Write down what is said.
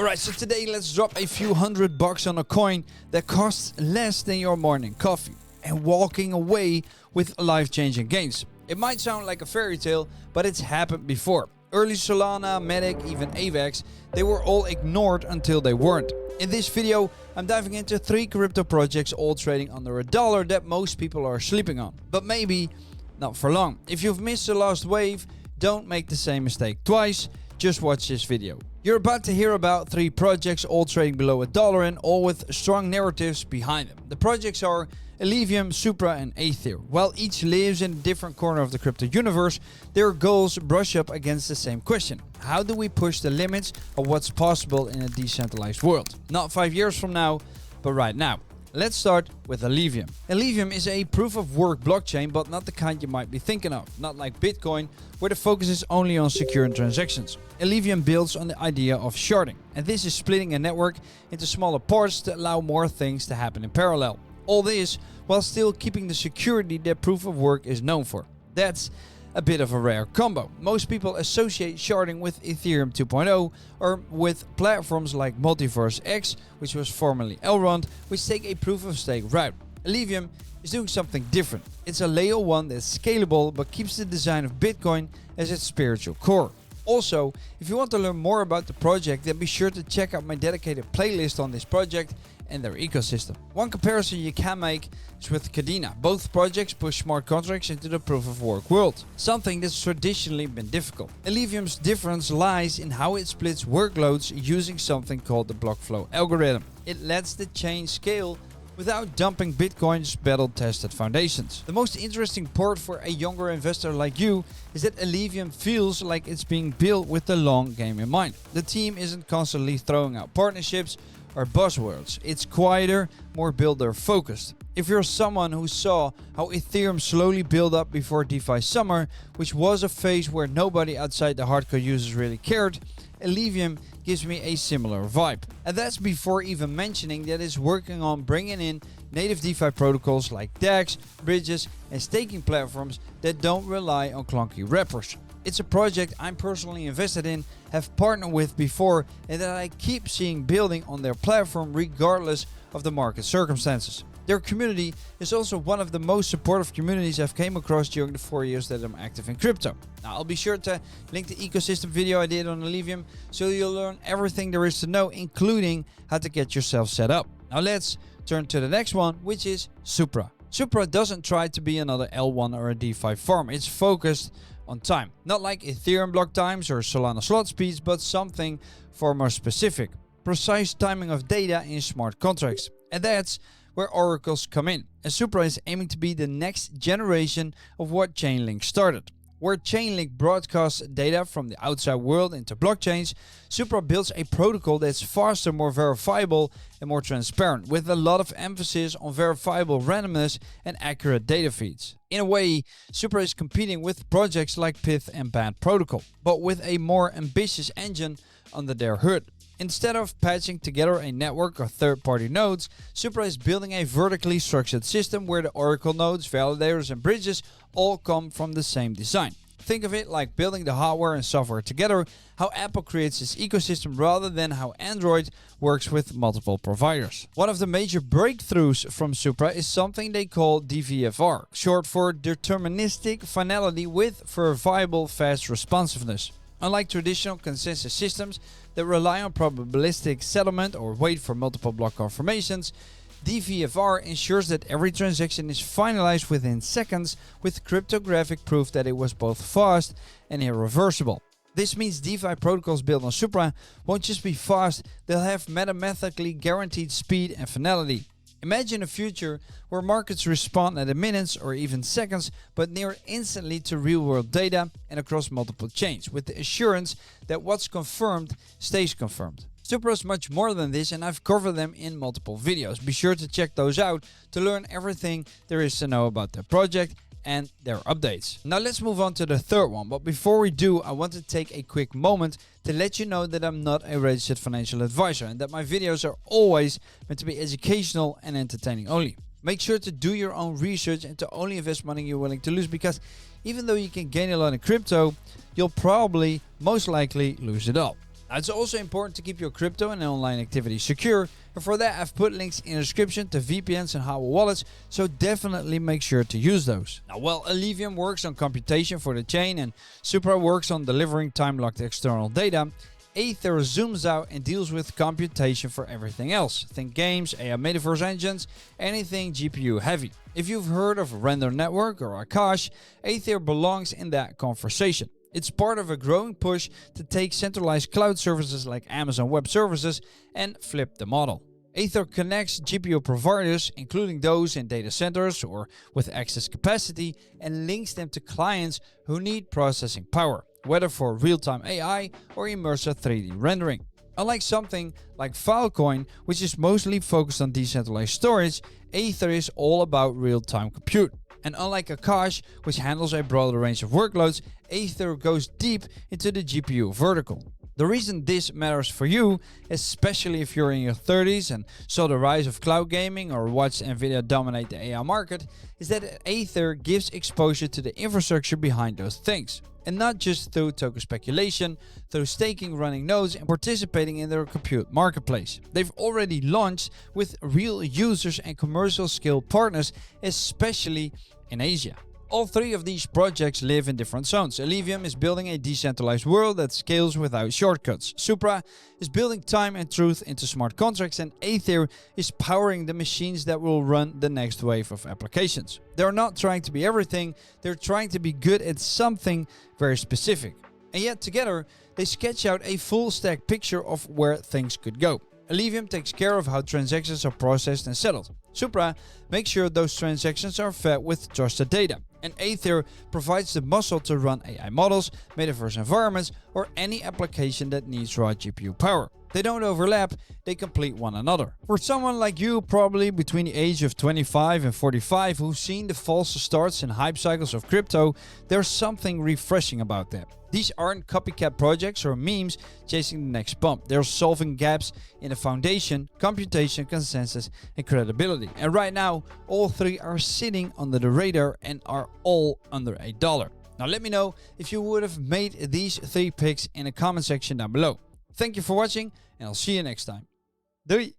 Alright, so today let's drop a few $100 on a coin that costs less than your morning coffee and walking away with life-changing gains. It might sound like a fairy tale, but it's happened before. Early Solana, Matic, even AVAX, they were all ignored until they weren't. In this video, I'm diving into 3 crypto projects all trading under $1 that most people are sleeping on. But maybe not for long. If you've missed the last wave, don't make the same mistake twice. Just watch this video. You're about to hear about 3 projects all trading below $1 and all with strong narratives behind them. The projects are Alivium, Supra and Aethir. While each lives in a different corner of the crypto universe, their goals brush up against the same question. How do we push the limits of what's possible in a decentralized world? Not 5 years from now, but right now. Let's start with Alivium. Alivium is a proof-of-work blockchain, but not the kind you might be thinking of. Not like Bitcoin, where the focus is only on securing transactions. Alivium builds on the idea of sharding, and this is splitting a network into smaller parts to allow more things to happen in parallel. All this while still keeping the security that proof-of-work is known for. That's a bit of a rare combo. Most people associate sharding with Ethereum 2.0 or with platforms like Multiverse X, which was formerly Elrond, which take a proof-of-stake route. Alivium is doing something different. It's a layer 1 that's scalable but keeps the design of Bitcoin as its spiritual core. Also, if you want to learn more about the project, then be sure to check out my dedicated playlist on this project and their ecosystem. One comparison you can make is with Kadena. Both projects push smart contracts into the proof-of-work world, something that's traditionally been difficult. Alivium's difference lies in how it splits workloads using something called the block flow algorithm. It lets the chain scale without dumping Bitcoin's battle-tested foundations. The most interesting part for a younger investor like you is that Alivium feels like it's being built with the long game in mind. The team isn't constantly throwing out partnerships or buzzwords. It's quieter, more builder-focused. If you're someone who saw how Ethereum slowly built up before DeFi summer, which was a phase where nobody outside the hardcore users really cared, Alivium gives me a similar vibe. And that's before even mentioning that it's working on bringing in native DeFi protocols like DApps, bridges and staking platforms that don't rely on clunky wrappers. It's a project I'm personally invested in, have partnered with before, and that I keep seeing building on their platform regardless of the market circumstances. Their community is also one of the most supportive communities I've came across during the 4 years that I'm active in crypto. Now, I'll be sure to link the ecosystem video I did on Alivium so you'll learn everything there is to know, including how to get yourself set up. Now let's turn to the next one, which is Supra. Supra doesn't try to be another L1 or a DeFi farm. It's focused on time. Not like Ethereum block times or Solana slot speeds, but something far more specific. Precise timing of data in smart contracts. And that's where oracles come in. And Supra is aiming to be the next generation of what Chainlink started. Where Chainlink broadcasts data from the outside world into blockchains, Supra builds a protocol that's faster, more verifiable and more transparent, with a lot of emphasis on verifiable randomness and accurate data feeds. In a way, Supra is competing with projects like Pyth and Band Protocol, but with a more ambitious engine under their hood. Instead of patching together a network of third-party nodes, Supra is building a vertically structured system where the oracle nodes, validators and bridges all come from the same design. Think of it like building the hardware and software together, how Apple creates its ecosystem rather than how Android works with multiple providers. One of the major breakthroughs from Supra is something they call DVFR, short for deterministic finality with verifiable fast responsiveness. Unlike traditional consensus systems that rely on probabilistic settlement or wait for multiple block confirmations, DVFR ensures that every transaction is finalized within seconds with cryptographic proof that it was both fast and irreversible. This means DeFi protocols built on Supra won't just be fast, they'll have mathematically guaranteed speed and finality. Imagine a future where markets respond at minutes or even seconds, but near instantly to real-world data and across multiple chains, with the assurance that what's confirmed stays confirmed. Supra is much more than this, and I've covered them in multiple videos. Be sure to check those out to learn everything there is to know about their project and their updates. Now let's move on to the third one, but before we do, I want to take a quick moment to let you know that I'm not a registered financial advisor and that my videos are always meant to be educational and entertaining only. Make sure to do your own research and to only invest money you're willing to lose, because even though you can gain a lot in crypto, you'll probably most likely lose it all. Now, it's also important to keep your crypto and online activity secure, and for that I've put links in the description to VPNs and hardware wallets, so definitely make sure to use those. Now, while Alivium works on computation for the chain and Supra works on delivering time-locked external data, Aether zooms out and deals with computation for everything else. Think games, AI metaverse engines, anything GPU heavy. If you've heard of a render network or Akash, Aether belongs in that conversation. It's part of a growing push to take centralized cloud services like Amazon Web Services and flip the model. Aether connects GPU providers, including those in data centers or with excess capacity, and links them to clients who need processing power, whether for real-time AI or immersive 3D rendering. Unlike something like Filecoin, which is mostly focused on decentralized storage, Aether is all about real-time compute. And unlike Akash, which handles a broader range of workloads, Aether goes deep into the GPU vertical. The reason this matters for you, especially if you're in your 30s and saw the rise of cloud gaming or watched Nvidia dominate the AI market, is that Aether gives exposure to the infrastructure behind those things. And not just through token speculation, through staking running nodes and participating in their compute marketplace. They've already launched with real users and commercial scale partners, especially in Asia. All three of these projects live in different zones. Alivium is building a decentralized world that scales without shortcuts. Supra is building time and truth into smart contracts, and Aether is powering the machines that will run the next wave of applications. They're not trying to be everything, they're trying to be good at something very specific. And yet together, they sketch out a full stack picture of where things could go. Alivium takes care of how transactions are processed and settled. Supra makes sure those transactions are fed with trusted data. And Aether provides the muscle to run AI models, metaverse environments, or any application that needs raw GPU power. They don't overlap, they complete one another. For someone like you, probably between the age of 25 and 45, who's seen the false starts and hype cycles of crypto, there's something refreshing about that. These aren't copycat projects or memes chasing the next bump. They're solving gaps in the foundation, computation, consensus, and credibility. And right now, all three are sitting under the radar and are all under $1. Now let me know if you would have made these three picks in the comment section down below. Thank you for watching, and I'll see you next time. Doei!